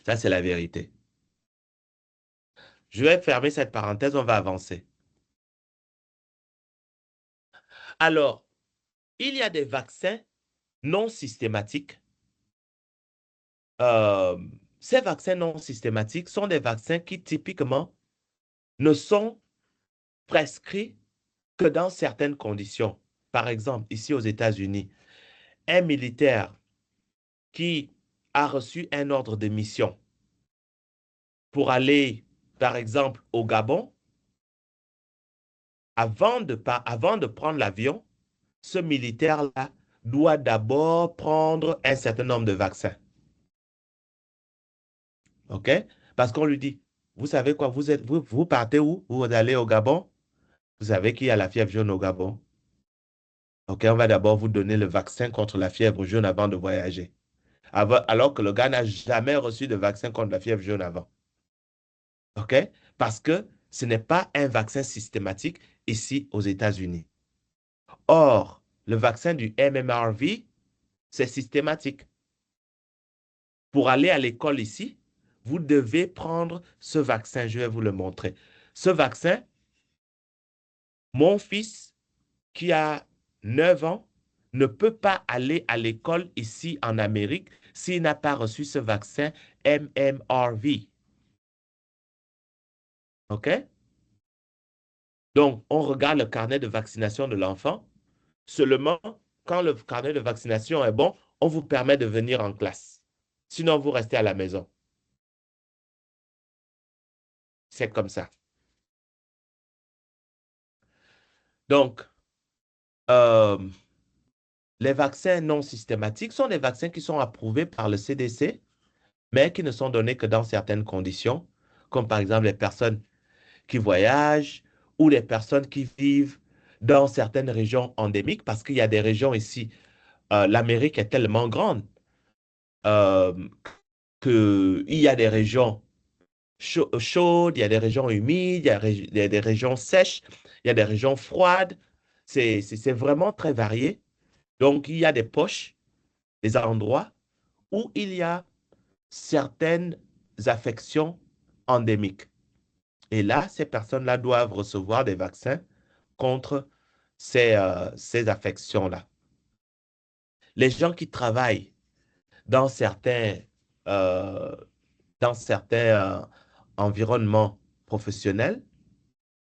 Ça, c'est la vérité. Je vais fermer cette parenthèse, on va avancer. Alors, il y a des vaccins non systématiques. Euh, Ces vaccins non systématiques sont des vaccins qui typiquement ne sont prescrits que dans certaines conditions. Par exemple, ici aux États-Unis, un militaire qui a reçu un ordre de mission pour aller, par exemple, au Gabon, avant de prendre l'avion, ce militaire-là doit d'abord prendre un certain nombre de vaccins. OK? Parce qu'on lui dit, vous savez quoi, vous partez où? Vous allez au Gabon? Vous savez qu'il y a la fièvre jaune au Gabon. OK, on va d'abord vous donner le vaccin contre la fièvre jaune avant de voyager. Alors que le gars n'a jamais reçu de vaccin contre la fièvre jaune avant. OK? Parce que ce n'est pas un vaccin systématique ici aux États-Unis. Or, le vaccin du MMRV, c'est systématique. Pour aller à l'école ici, vous devez prendre ce vaccin. Je vais vous le montrer. Ce vaccin, mon fils qui a 9 ans ne peut pas aller à l'école ici en Amérique s'il n'a pas reçu ce vaccin MMRV. OK? Donc, on regarde le carnet de vaccination de l'enfant. Seulement, quand le carnet de vaccination est bon, on vous permet de venir en classe. Sinon, vous restez à la maison. C'est comme ça. Donc, euh, les vaccins non systématiques sont des vaccins qui sont approuvés par le CDC, mais qui ne sont donnés que dans certaines conditions, comme par exemple les personnes qui voyagent ou les personnes qui vivent dans certaines régions endémiques, parce qu'il y a des régions ici, l'Amérique est tellement grande euh, qu'il y a des régions chaudes, il y a des régions humides, il y a des régions sèches, il y a des régions froides. C'est vraiment très varié. Donc, il y a des poches, des endroits où il y a certaines affections endémiques. Et là, ces personnes-là doivent recevoir des vaccins contre ces affections-là. Les gens qui travaillent dans euh, certains environnements professionnels,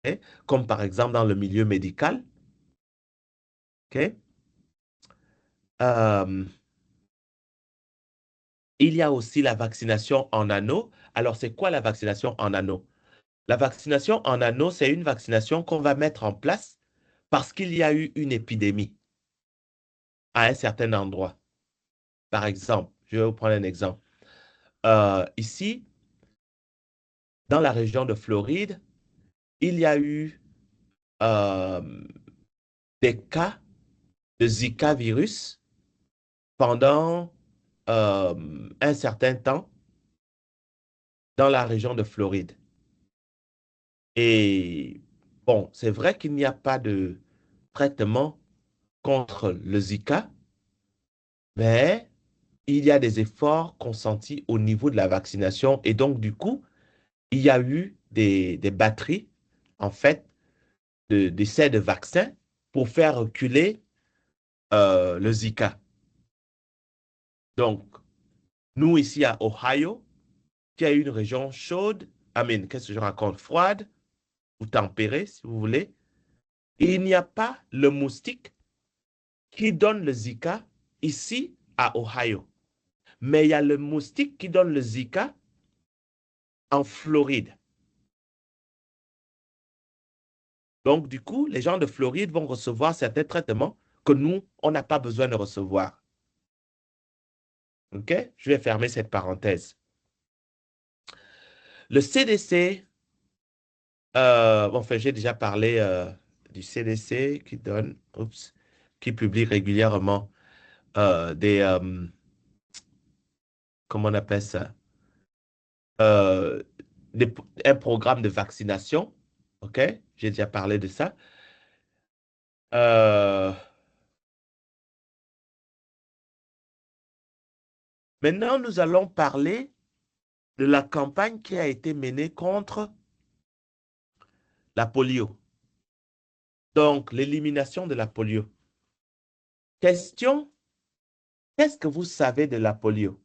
ok, comme par exemple dans le milieu médical, ok, euh, il y a aussi la vaccination en anneau. Alors, c'est quoi la vaccination en anneau? La vaccination en anneau, c'est une vaccination qu'on va mettre en place parce qu'il y a eu une épidémie à un certain endroit. Par exemple, je vais vous prendre un exemple. Ici, dans la région de Floride, il y a eu euh, des cas de Zika virus pendant un certain temps dans la région de Floride. Et bon, c'est vrai qu'il n'y a pas de traitement contre le Zika, mais il y a des efforts consentis au niveau de la vaccination. Et donc, du coup, il y a eu des batteries, en fait, d'essais de vaccins pour faire reculer le Zika. Donc, nous, ici à Ohio, qui est une région chaude, qu'est-ce que je raconte, froide ou tempérée, si vous voulez, il n'y a pas le moustique qui donne le Zika ici à Ohio. Mais il y a le moustique qui donne le Zika en Floride. Donc, du coup, les gens de Floride vont recevoir certains traitements que nous, on n'a pas besoin de recevoir. OK? Je vais fermer cette parenthèse. Le CDC, enfin, j'ai déjà parlé du CDC qui publie régulièrement des, comment on appelle ça? Euh, des- un programme de vaccination. OK? J'ai déjà parlé de ça. Euh, Maintenant, nous allons parler de la campagne qui a été menée contre la polio. Donc, l'élimination de la polio. Question, qu'est-ce que vous savez de la polio?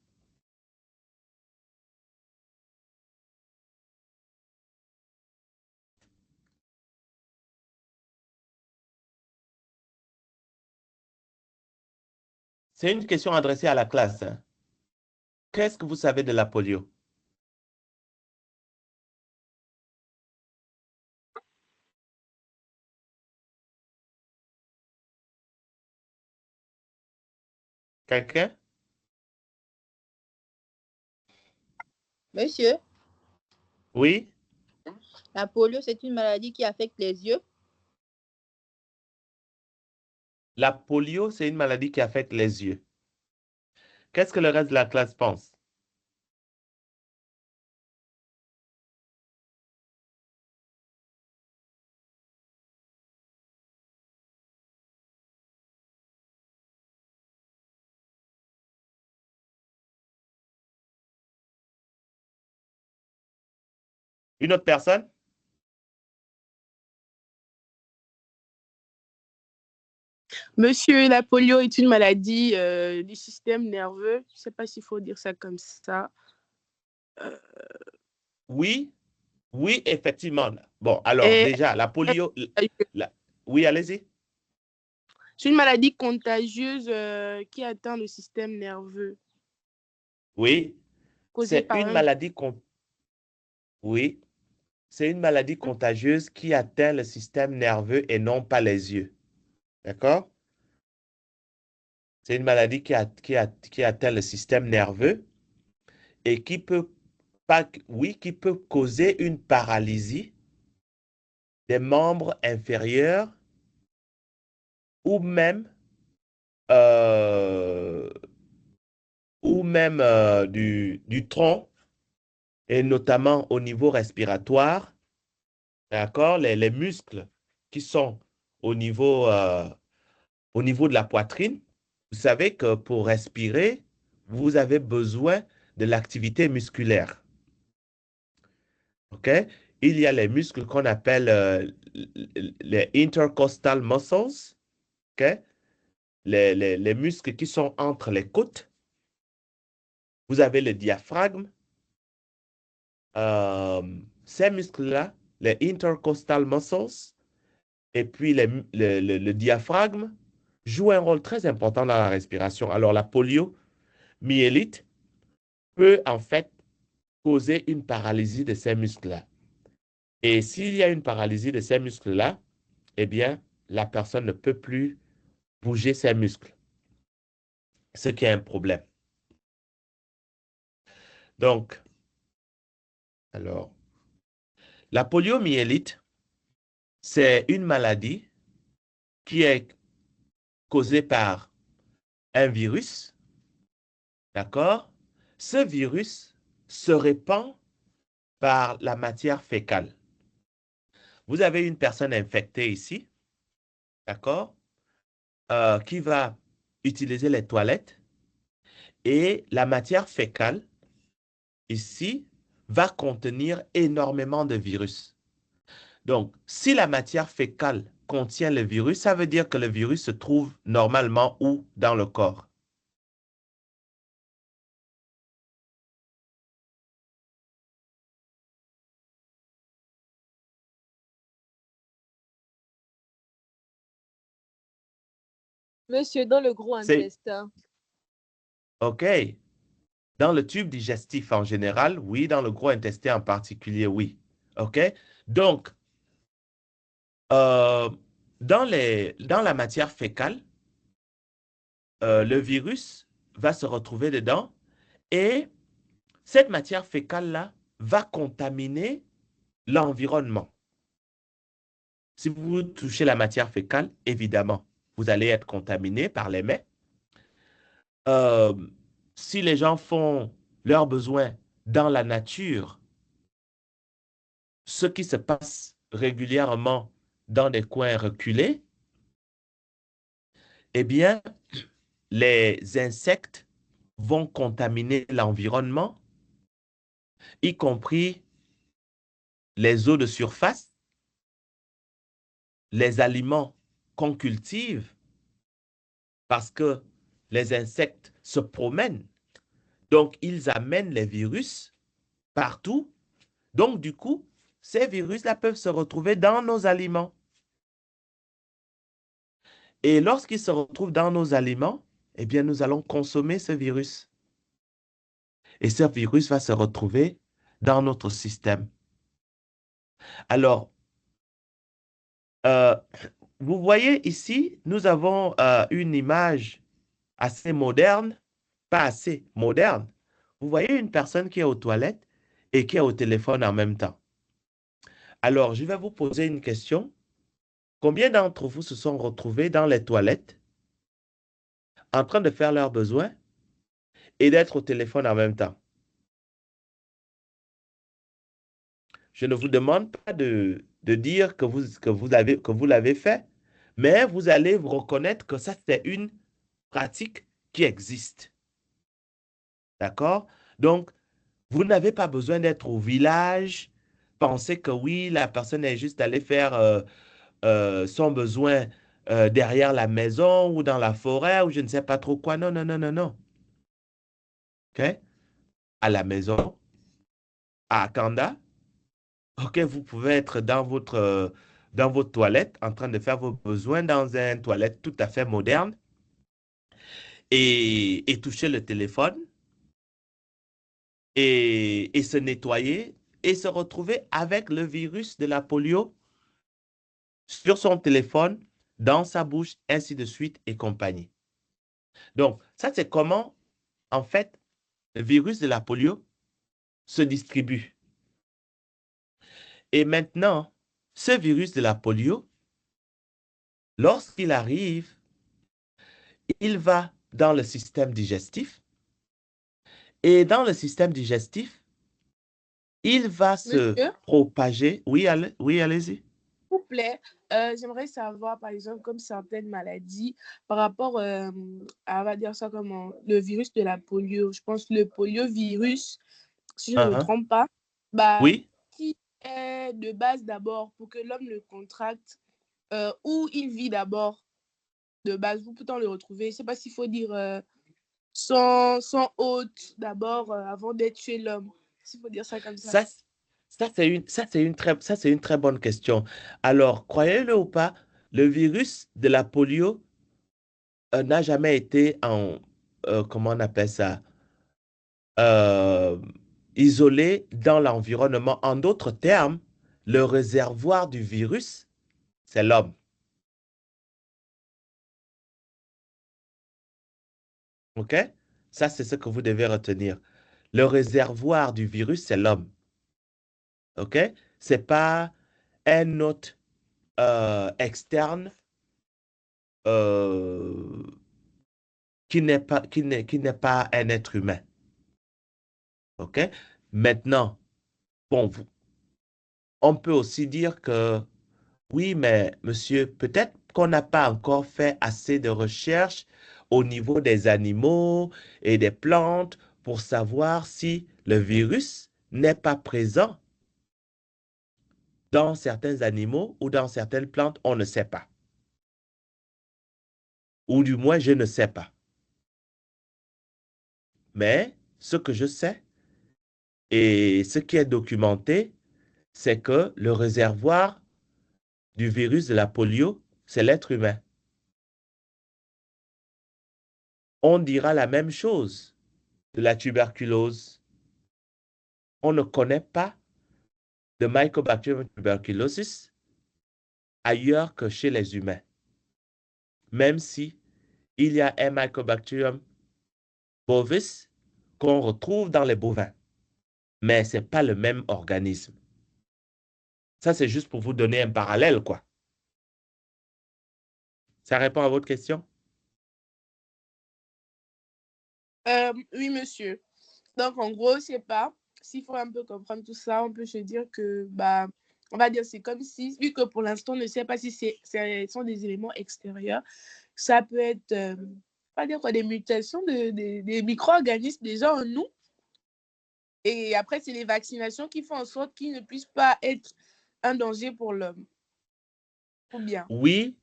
C'est une question adressée à la classe, hein. Qu'est-ce que vous savez de la polio? Quelqu'un? Monsieur, Oui? la polio, c'est une maladie qui affecte les yeux. La polio, c'est une maladie qui affecte les yeux. Qu'est-ce que le reste de la classe pense? Une autre personne? Monsieur, la polio est une maladie du système nerveux. Je ne sais pas s'il faut dire ça comme ça. Oui, oui, effectivement. Bon, alors Et déjà, la polio... la- Oui, allez-y. c'est une maladie contagieuse qui atteint le système nerveux, Oui, causée c'est par une un... maladie Oui, c'est une maladie contagieuse qui atteint le système nerveux et non pas les yeux. D'accord? C'est une maladie qui atteint le système nerveux et qui peut pas, oui, qui peut causer une paralysie des membres inférieurs ou même, euh, du tronc et notamment au niveau respiratoire. D'accord? Les muscles qui sont au au niveau de la poitrine. Vous savez que pour respirer, vous avez besoin de l'activité musculaire. OK? Il y a les muscles qu'on appelle les intercostal muscles. OK? Les muscles qui sont entre les côtes. Vous avez le diaphragme. Ces muscles-là, les intercostal muscles, et puis le diaphragme, jouent un rôle très important dans la respiration. Alors, la poliomyélite peut en fait causer une paralysie de ces muscles-là. Et s'il y a une paralysie de ces muscles-là, eh bien, la personne ne peut plus bouger ses muscles, ce qui est un problème. Donc, alors, la poliomyélite, c'est une maladie qui est causée par un virus, d'accord? Ce virus se répand par la matière fécale. Vous avez une personne infectée ici, d'accord? Qui va utiliser les toilettes et la matière fécale ici va contenir énormément de virus. Donc, si la matière fécale contient le virus, ça veut dire que le virus se trouve normalement où dans le corps? Monsieur, dans le gros C'est intestin. OK. Dans le tube digestif en général, oui. Dans le gros intestin en particulier, oui. OK? Donc, euh, dans la matière fécale, le virus va se retrouver dedans et cette matière fécale-là va contaminer l'environnement. Si vous touchez la matière fécale, évidemment, vous allez être contaminé par les mets. Euh, si les gens font leurs besoins dans la nature, ce qui se passe régulièrement dans des coins reculés, eh bien, les insectes vont contaminer l'environnement y compris les eaux de surface, les aliments qu'on cultive, parce que les insectes se promènent, donc ils amènent les virus partout. Donc du coup, ces virus-là peuvent se retrouver dans nos aliments. Et lorsqu'ils se retrouvent dans nos aliments, eh bien, nous allons consommer ce virus. Et ce virus va se retrouver dans notre système. Alors, euh, vous voyez ici, nous avons une image assez moderne, pas assez moderne. Vous voyez une personne qui est aux toilettes et qui est au téléphone en même temps. Alors, je vais vous poser une question. Combien d'entre vous se sont retrouvés dans les toilettes en train de faire leurs besoins et d'être au téléphone en même temps? Je ne vous demande pas de dire que vous l'avez fait, mais vous allez vous reconnaître que ça, c'est une pratique qui existe. D'accord? Donc, vous n'avez pas besoin d'être au village, penser que oui, la personne est juste allée faire son besoin derrière la maison ou dans la forêt ou je ne sais pas trop quoi. Non, non, non, non, non. OK? À la maison, à Kanda, OK, vous pouvez être dans votre toilette en train de faire vos besoins dans une toilette tout à fait moderne et toucher le téléphone et se nettoyer et se retrouver avec le virus de la polio sur son téléphone, dans sa bouche, ainsi de suite et compagnie. Donc, ça, c'est comment, en fait, le virus de la polio se distribue. Et maintenant, ce virus de la polio, lorsqu'il arrive, il va dans le système digestif. Et dans le système digestif, il va se Monsieur, propager. Oui, oui, allez-y. s'il vous plaît, j'aimerais savoir, par exemple, comme certaines maladies, par rapport à, on va dire ça comment, le virus de la polio. Je pense le poliovirus, si je ne me Uh-huh. trompe pas, bah, Oui. qui est de base d'abord pour que l'homme le contracte, où il vit d'abord de base, vous pouvez le retrouver. Je ne sais pas s'il faut dire son hôte d'abord avant d'être chez l'homme. S'il faut dire ça comme ça. Ça, ça, c'est une très bonne question. Alors, croyez-le ou pas, le virus de la polio n'a jamais été comment on appelle ça, euh, isolé dans l'environnement. En d'autres termes, le réservoir du virus, c'est l'homme. OK? Ça, c'est ce que vous devez retenir. Le réservoir du virus, c'est l'homme. OK? C'est pas un hôte externe euh, qui n'est pas un être humain. OK? Maintenant, bon, on peut aussi dire que oui, mais monsieur, peut-être qu'on n'a pas encore fait assez de recherches au niveau des animaux et des plantes pour savoir si le virus n'est pas présent dans certains animaux ou dans certaines plantes, on ne sait pas. Ou du moins, je ne sais pas. Mais ce que je sais et ce qui est documenté, c'est que le réservoir du virus de la polio, c'est l'être humain. On dira la même chose de la tuberculose. On ne connaît pas de Mycobacterium tuberculosis ailleurs que chez les humains, même si il y a un Mycobacterium bovis qu'on retrouve dans les bovins, mais ce n'est pas le même organisme. Ça, c'est juste pour vous donner un parallèle, quoi. Ça répond à votre question? Oui, monsieur. Donc, en gros, je sais pas s'il faut un peu comprendre tout ça, on peut se dire que, bah, on va dire, c'est comme si, vu que pour l'instant, on ne sait pas si ce sont des éléments extérieurs, ça peut être, on va dire quoi, des mutations des micro-organismes déjà en nous. Et après, c'est les vaccinations qui font en sorte qu'ils ne puissent pas être un danger pour l'homme. Ou bien. Oui,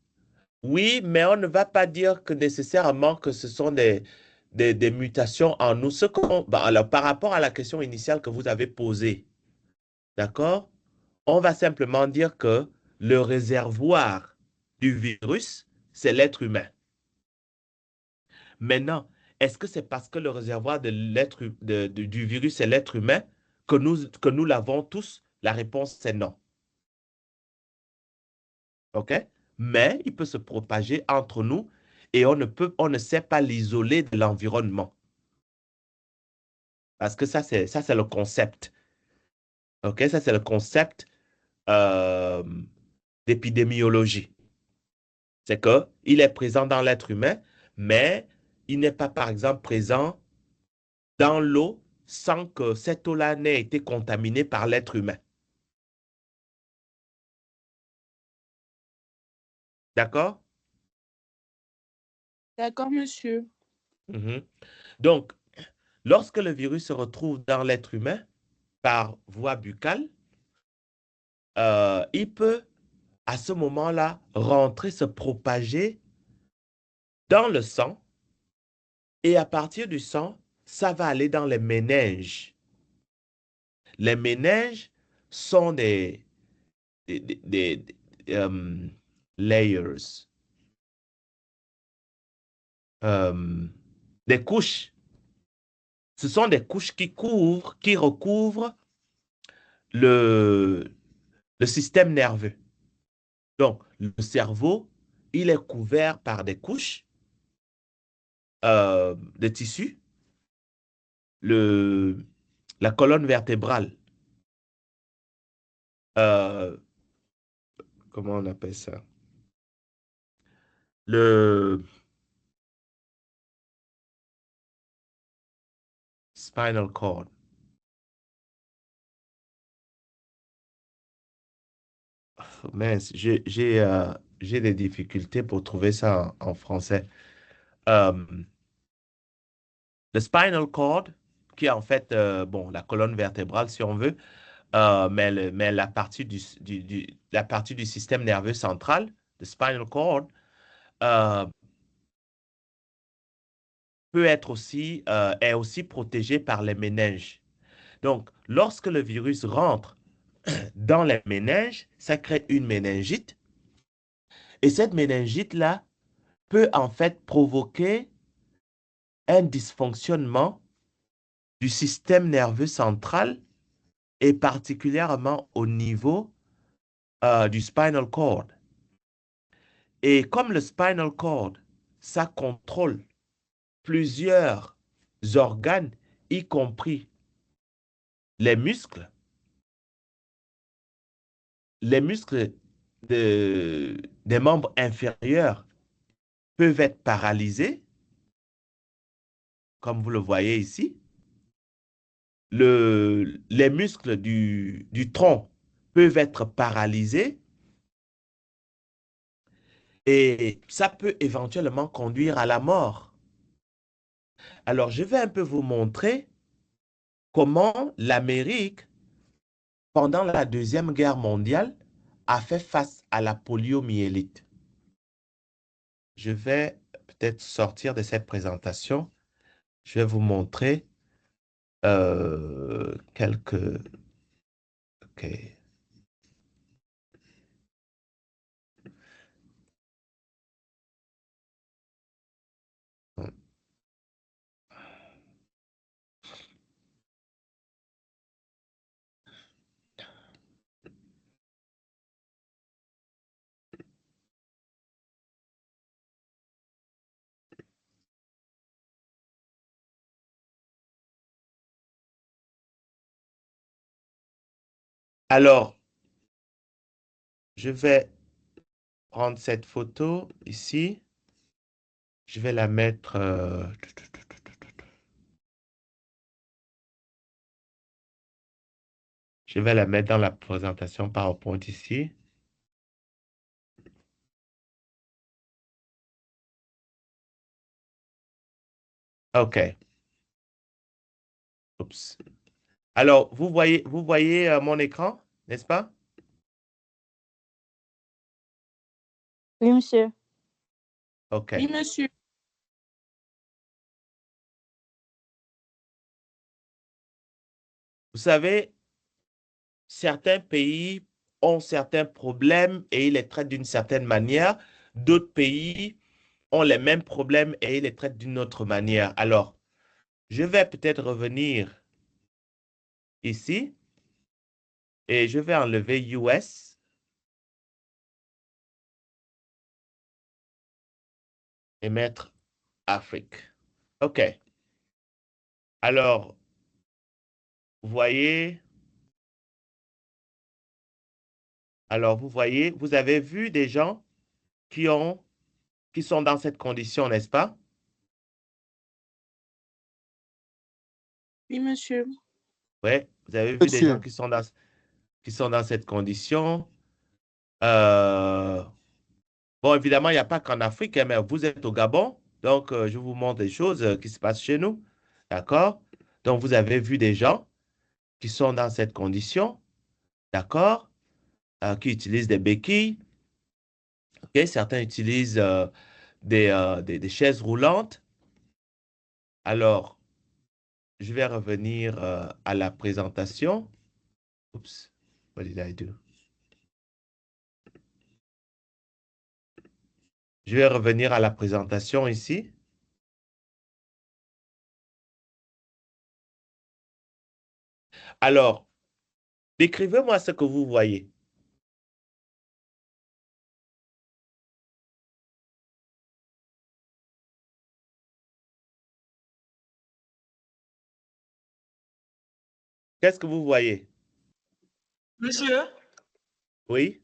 oui, mais on ne va pas dire que nécessairement que ce sont des mutations en nous. Alors, par rapport à la question initiale que vous avez posée, d'accord? On va simplement dire que le réservoir du virus, c'est l'être humain. Maintenant, est-ce que c'est parce que le réservoir du virus est l'être humain que nous l'avons tous? La réponse, c'est non. OK? Mais il peut se propager entre nous et on ne sait pas l'isoler de l'environnement. Parce que ça, c'est le concept. OK? Ça, c'est le concept euh, d'épidémiologie. C'est que il est présent dans l'être humain, mais il n'est pas, par exemple, présent dans l'eau sans que cette eau-là n'ait été contaminée par l'être humain. D'accord? D'accord, monsieur. Mhm. Donc, lorsque le virus se retrouve dans l'être humain par voie buccale, il peut à ce moment-là rentrer, se propager dans le sang et à partir du sang, ça va aller dans les méninges. Les méninges sont des layers, euh, des couches. Ce sont des couches qui recouvrent le, le système nerveux. Donc, le cerveau, il est couvert par des couches de tissus. La colonne vertébrale, euh, comment on appelle ça? Le spinal cord. Mince, j'ai des difficultés pour trouver ça en français. Euh, le spinal cord, qui est en fait, bon, la colonne vertébrale, si on veut, mais la partie du système nerveux central, le spinal cord, euh, est aussi protégé par les méninges. Donc, lorsque le virus rentre dans les méninges, ça crée une méningite. Et cette méningite-là peut en fait provoquer un dysfonctionnement du système nerveux central et particulièrement au niveau du spinal cord. Et comme le spinal cord, ça contrôle plusieurs organes, y compris les muscles, les muscles des membres inférieurs peuvent être paralysés, comme vous le voyez ici. Les muscles du tronc peuvent être paralysés et ça peut éventuellement conduire à la mort. Alors, je vais un peu vous montrer comment l'Amérique, pendant la Deuxième Guerre mondiale, a fait face à la poliomyélite. Je vais peut-être sortir de cette présentation. Je vais vous montrer quelques... OK. Alors, je vais prendre cette photo ici. Je vais la mettre... je vais la mettre dans la présentation PowerPoint ici. OK. Oups. Alors, vous voyez mon écran, n'est-ce pas? Oui, monsieur. OK. Oui, monsieur. Vous savez, certains pays ont certains problèmes et ils les traitent d'une certaine manière. D'autres pays ont les mêmes problèmes et ils les traitent d'une autre manière. Alors, je vais peut-être revenir ici et je vais enlever US et mettre Afrique. OK. Alors, vous voyez, vous avez vu des gens qui sont dans cette condition, n'est-ce pas? Oui, monsieur. Oui, vous avez vu des gens Monsieur, qui sont dans cette condition. Euh, bon, évidemment, il n'y a pas qu'en Afrique, hein, mais vous êtes au Gabon, donc je vous montre des choses qui se passent chez nous. D'accord? Donc, vous avez vu des gens qui sont dans cette condition, d'accord? Qui utilisent des béquilles. OK? Certains utilisent des chaises roulantes. Alors, je vais revenir à la présentation. Oups, what did I do? Je vais revenir à la présentation ici. Alors, décrivez-moi ce que vous voyez. Qu'est-ce que vous voyez? Monsieur, Oui?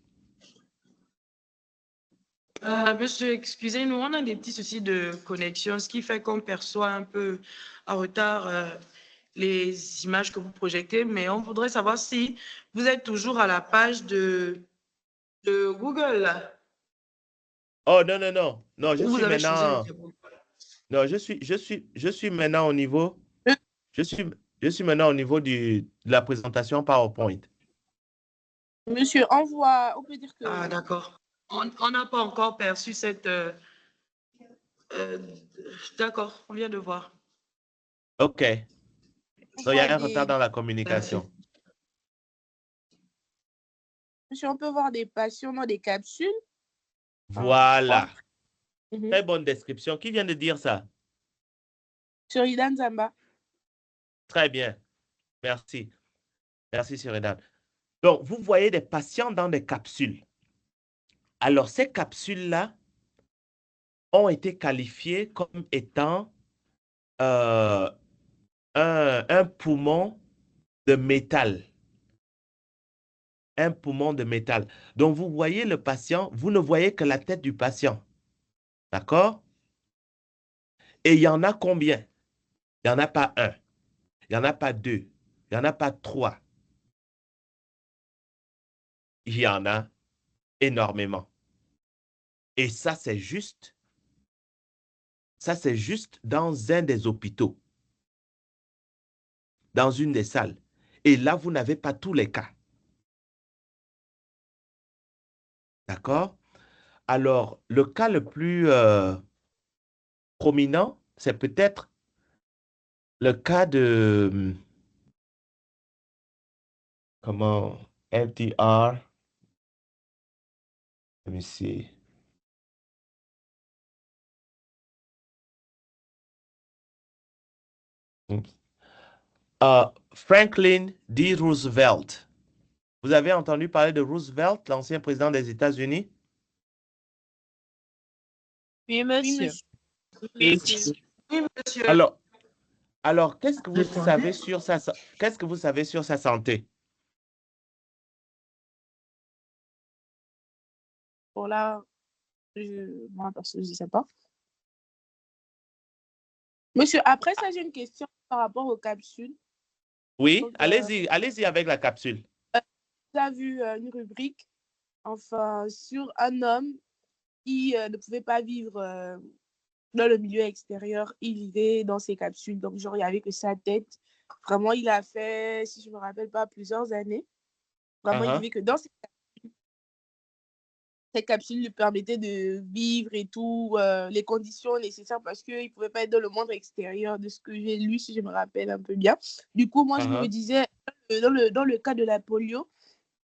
monsieur, excusez-nous, on a des petits soucis de connexion, ce qui fait qu'on perçoit un peu en retard les images que vous projetez, mais on voudrait savoir si vous êtes toujours à la page de Google, là, Oh, non, non, non. Non, je où vous suis avez changé le maintenant. diapo. Non, je suis maintenant au niveau. Euh, Je suis, je suis maintenant au niveau de la présentation PowerPoint. Monsieur, on peut dire que Ah, d'accord. On n'a pas encore perçu cette... euh, d'accord, on vient de voir. OK. on Donc, il y voit a un retard des, dans la Merci. communication. monsieur, on peut voir des patients dans des capsules. Voilà. Mhm. Très bonne description. Qui vient de dire ça? Sur Idan Zamba. Très bien. Merci. Merci, Sheridan. Donc, vous voyez des patients dans des capsules. Alors, ces capsules-là ont été qualifiées comme étant euh, un poumon de métal. Un poumon de métal. Donc, vous voyez le patient, vous ne voyez que la tête du patient. D'accord? Et il y en a combien? Il n'y en a pas un. Il n'y en a pas deux. Il n'y en a pas trois. Il y en a énormément. Et ça, c'est juste dans un des hôpitaux, dans une des salles. Et là, vous n'avez pas tous les cas. D'accord? Alors, le cas le plus prominent, c'est peut-être le cas de, comment, FDR. Let me see. Oops. Franklin D. Roosevelt. Vous avez entendu parler de Roosevelt, l'ancien président des États-Unis? Oui, Oui, monsieur. monsieur. Oui, monsieur. Oui, monsieur. Alors, qu'est-ce que vous savez sur qu'est-ce que vous savez sur sa santé? Pour là, moi, perso, je ne sais pas. Monsieur, après ça, j'ai une question par rapport aux capsules. Oui, Donc, allez-y avec la capsule. vous avez vu une rubrique, enfin, sur un homme qui ne pouvait pas vivre dans le milieu extérieur. Il vivait dans ses capsules. Donc, genre, il n'y avait que sa tête Vraiment, il a fait, si je me rappelle pas, plusieurs années. Vraiment, il disait que dans cette capsule lui permettait de vivre et tout, les conditions nécessaires parce qu'il ne pouvait pas être dans le monde extérieur de ce que j'ai lu, si je me rappelle un peu bien. Du coup, moi, je me disais, dans le cas de la polio,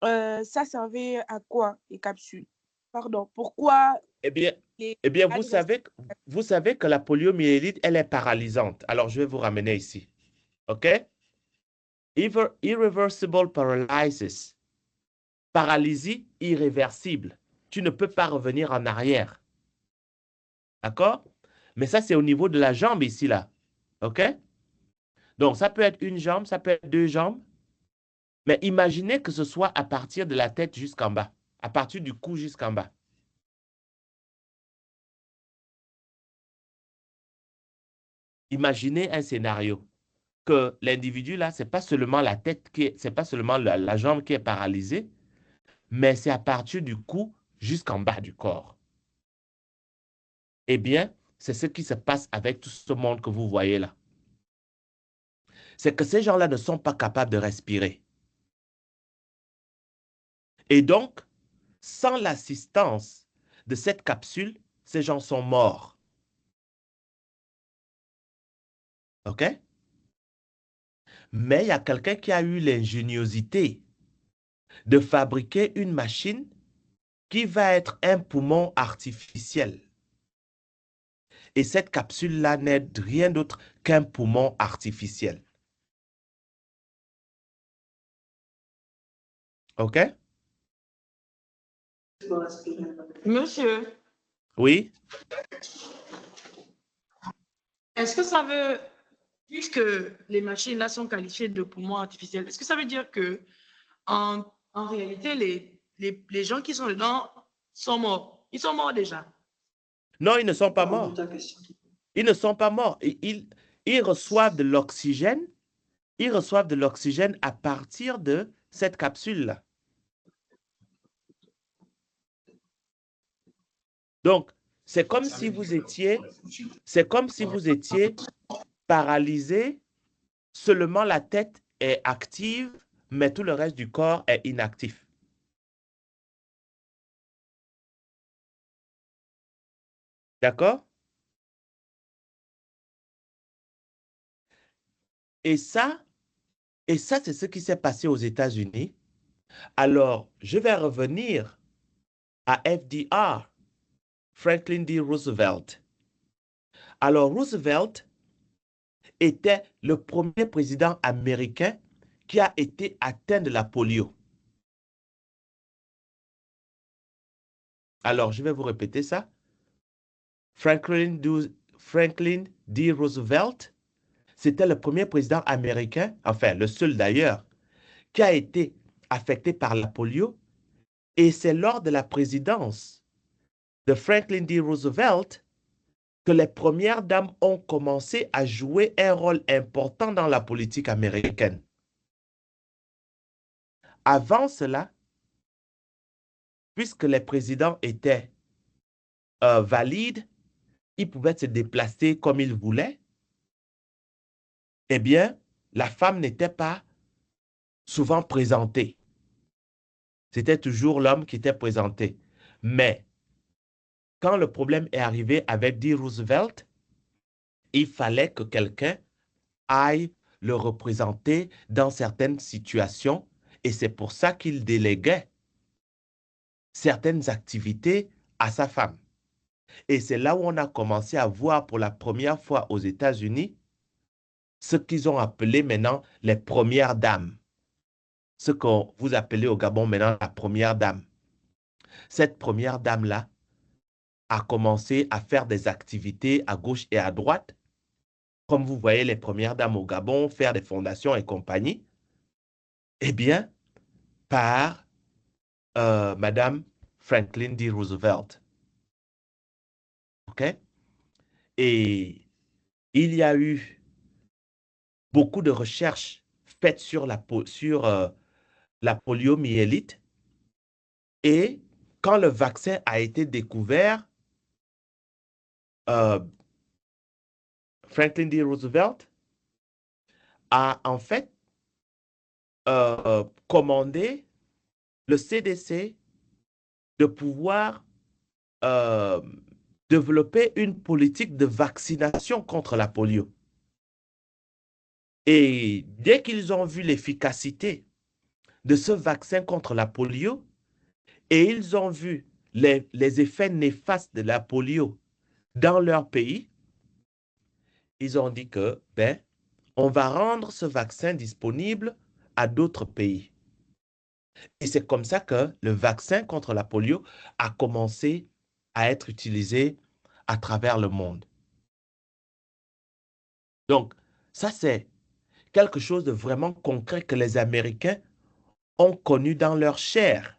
ça servait à quoi, les capsules? Pardon, pourquoi Eh bien, vous savez que la poliomyélite, elle est paralysante. Alors, je vais vous ramener ici. OK? Irreversible paralysis. Paralysie irréversible. Tu ne peux pas revenir en arrière. D'accord? Mais ça, c'est au niveau de la jambe ici, là. OK? Donc, ça peut être une jambe, ça peut être deux jambes. Mais imaginez que ce soit à partir de la tête jusqu'en bas, à partir du cou jusqu'en bas. Imaginez un scénario que l'individu là, c'est pas seulement la tête c'est pas seulement la jambe qui est paralysée, mais c'est à partir du cou jusqu'en bas du corps. Eh bien, c'est ce qui se passe avec tout ce monde que vous voyez là. C'est que ces gens-là ne sont pas capables de respirer. Et donc, sans l'assistance de cette capsule, ces gens sont morts. OK? Mais il y a quelqu'un qui a eu l'ingéniosité de fabriquer une machine qui va être un poumon artificiel. Et cette capsule-là n'est rien d'autre qu'un poumon artificiel. OK? Monsieur, Oui? est-ce que ça veut, puisque les machines là sont qualifiées de poumons artificiels, est-ce que ça veut dire que en réalité, les gens qui sont dedans sont morts? Ils sont morts déjà. Non, ils ne sont pas morts. Ils ne sont pas morts. Ils reçoivent de l'oxygène. Ils reçoivent de l'oxygène à partir de cette capsule-là. Donc, c'est comme si vous étiez paralysé, seulement la tête est active, mais tout le reste du corps est inactif. D'accord? Et ça, c'est ce qui s'est passé aux États-Unis. Alors, je vais revenir à FDR, Franklin D. Roosevelt. Alors, Roosevelt était le premier président américain qui a été atteint de la polio. Alors, je vais vous répéter ça. Franklin D. Roosevelt, c'était le premier président américain, enfin le seul d'ailleurs, qui a été affecté par la polio. Et c'est lors de la présidence de Franklin D. Roosevelt que les premières dames ont commencé à jouer un rôle important dans la politique américaine. Avant cela, puisque les présidents étaient valides, ils pouvaient se déplacer comme ils voulaient, eh bien, la femme n'était pas souvent présentée. C'était toujours l'homme qui était présenté. Mais quand le problème est arrivé avec D. Roosevelt, il fallait que quelqu'un aille le représenter dans certaines situations et c'est pour ça qu'il déléguait certaines activités à sa femme. Et c'est là où on a commencé à voir pour la première fois aux États-Unis ce qu'ils ont appelé maintenant les premières dames. Ce que vous appelez au Gabon maintenant la première dame. Cette première dame-là a commencé à faire des activités à gauche et à droite. Comme vous voyez les premières dames au Gabon faire des fondations et compagnie. Eh bien, par Madame Franklin D. Roosevelt. OK? Et il y a eu beaucoup de recherches faites sur la poliomyélite. Et quand le vaccin a été découvert, Franklin D. Roosevelt a en fait commandé le CDC de pouvoir euh, développer une politique de vaccination contre la polio. Et dès qu'ils ont vu l'efficacité de ce vaccin contre la polio et ils ont vu les effets néfastes de la polio dans leur pays, ils ont dit que, ben, on va rendre ce vaccin disponible à d'autres pays. Et c'est comme ça que le vaccin contre la polio a commencé à être utilisé à travers le monde. Donc, ça, c'est quelque chose de vraiment concret que les Américains ont connu dans leur chair.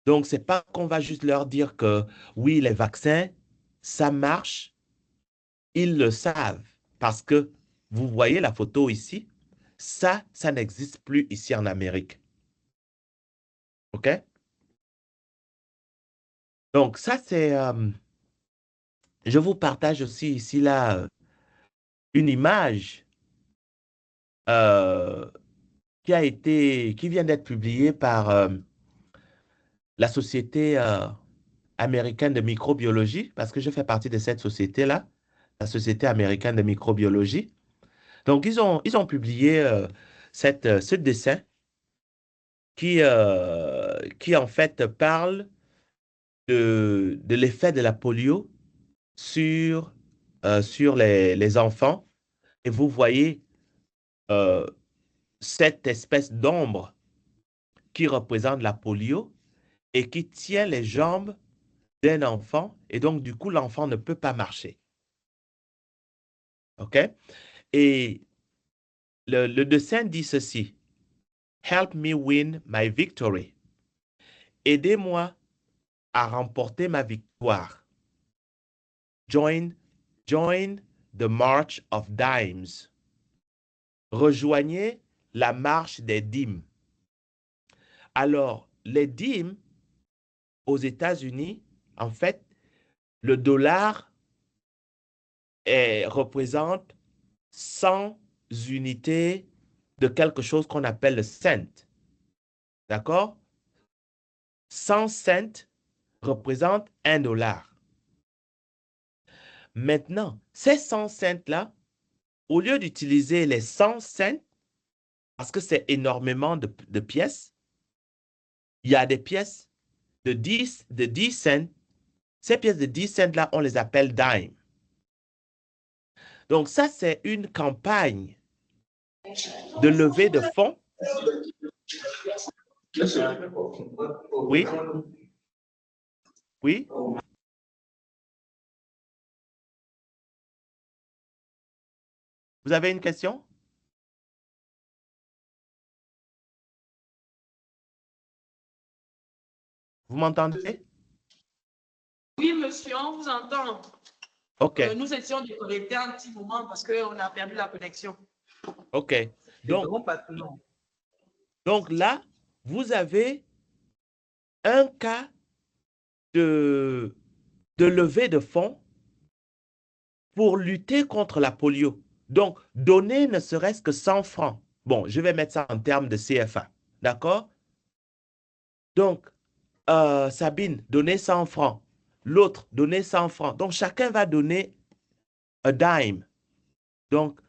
Donc, ce n'est pas qu'on va juste leur dire que oui, les vaccins, ça marche. Ils le savent parce que vous voyez la photo ici, ça n'existe plus ici en Amérique. OK? Donc, ça, c'est... je vous partage aussi ici, là, une image euh, qui vient d'être publiée par la Société américaine de microbiologie, parce que je fais partie de cette société-là, la Société américaine de microbiologie. Donc, ils ont publié ce dessin qui en fait parle de l'effet de la polio sur, sur les enfants. Et vous voyez euh, cette espèce d'ombre qui représente la polio et qui tient les jambes d'un enfant. Et donc, du coup, l'enfant ne peut pas marcher. OK? Et le dessin dit ceci. Help me win my victory. Aidez-moi à remporter ma victoire. Join the March of Dimes. Rejoignez la marche des dîmes. Alors, les dîmes aux États-Unis, en fait, le dollar représente 100 unités de quelque chose qu'on appelle le cent. D'accord? 100 cents représente $1. Maintenant, ces 100 cents-là, au lieu d'utiliser les 100 cents, parce que c'est énormément de pièces, il y a des pièces de 10 cents. Ces pièces de 10 cents-là, on les appelle dimes. Donc ça, c'est une campagne de levée de fonds. Oui? Oui? Vous avez une question? Vous m'entendez? Oui, monsieur, on vous entend. OK. Nous étions déconnectés un petit moment parce qu'on a perdu la connexion. OK. Donc là, vous avez un cas de levée de fonds pour lutter contre la polio. Donc, donner ne serait-ce que 100 francs. Bon, je vais mettre ça en termes de CFA. D'accord? Donc, Sabine, donnez 100 francs. L'autre, donnez 100 francs. Donc, chacun va donner un dime. Donc,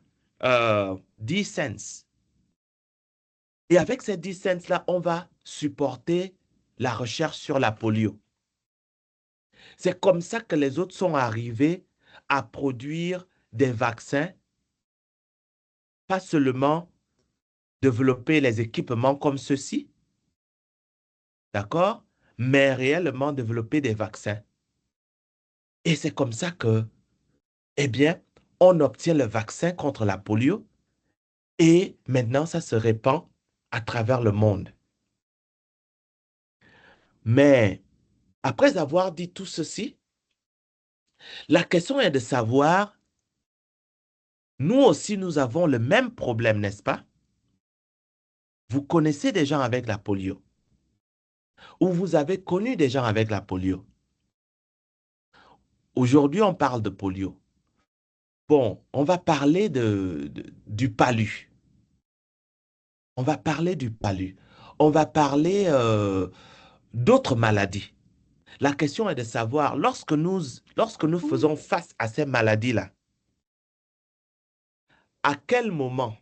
10 cents. Et avec ces 10 cents-là, on va supporter la recherche sur la polio. C'est comme ça que les autres sont arrivés à produire des vaccins, pas seulement développer les équipements comme ceux-ci, d'accord, mais réellement développer des vaccins. Et c'est comme ça que, eh bien, on obtient le vaccin contre la polio et maintenant ça se répand à travers le monde. Mais après avoir dit tout ceci, la question est de savoir, nous aussi nous avons le même problème, n'est-ce pas? Vous connaissez des gens avec la polio ou vous avez connu des gens avec la polio. Aujourd'hui, on parle de polio. Bon, on va parler du palu. On va parler du palu. On va parler d'autres maladies. La question est de savoir, lorsque nous faisons face à ces maladies-là, à quel moment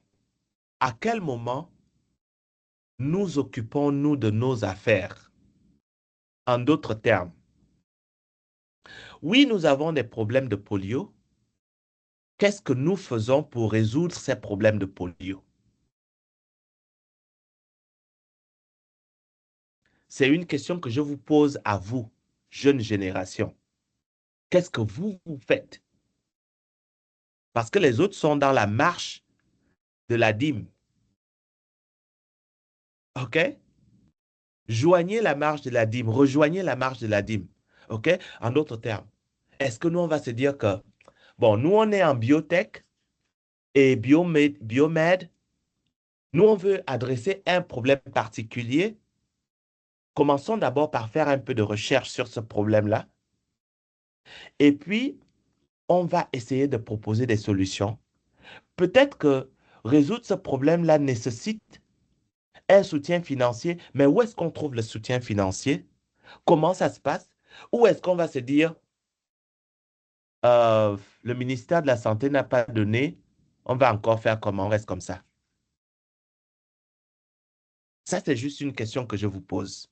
nous occupons-nous de nos affaires? En d'autres termes, oui, nous avons des problèmes de polio. Qu'est-ce que nous faisons pour résoudre ces problèmes de polio? C'est une question que je vous pose à vous, jeune génération. Qu'est-ce que vous faites? Parce que les autres sont dans la marche de la dîme. OK? Joignez la marche de la dîme, rejoignez la marche de la dîme. OK? En d'autres termes, est-ce que nous, on va se dire que, bon, nous, on est en biotech et biomed, nous, on veut adresser un problème particulier. Commençons d'abord par faire un peu de recherche sur ce problème-là. Et puis, on va essayer de proposer des solutions. Peut-être que résoudre ce problème-là nécessite un soutien financier, mais où est-ce qu'on trouve le soutien financier? Comment ça se passe? Ou est-ce qu'on va se dire, le ministère de la Santé n'a pas donné, on va encore faire comment? On reste comme ça. Ça, c'est juste une question que je vous pose.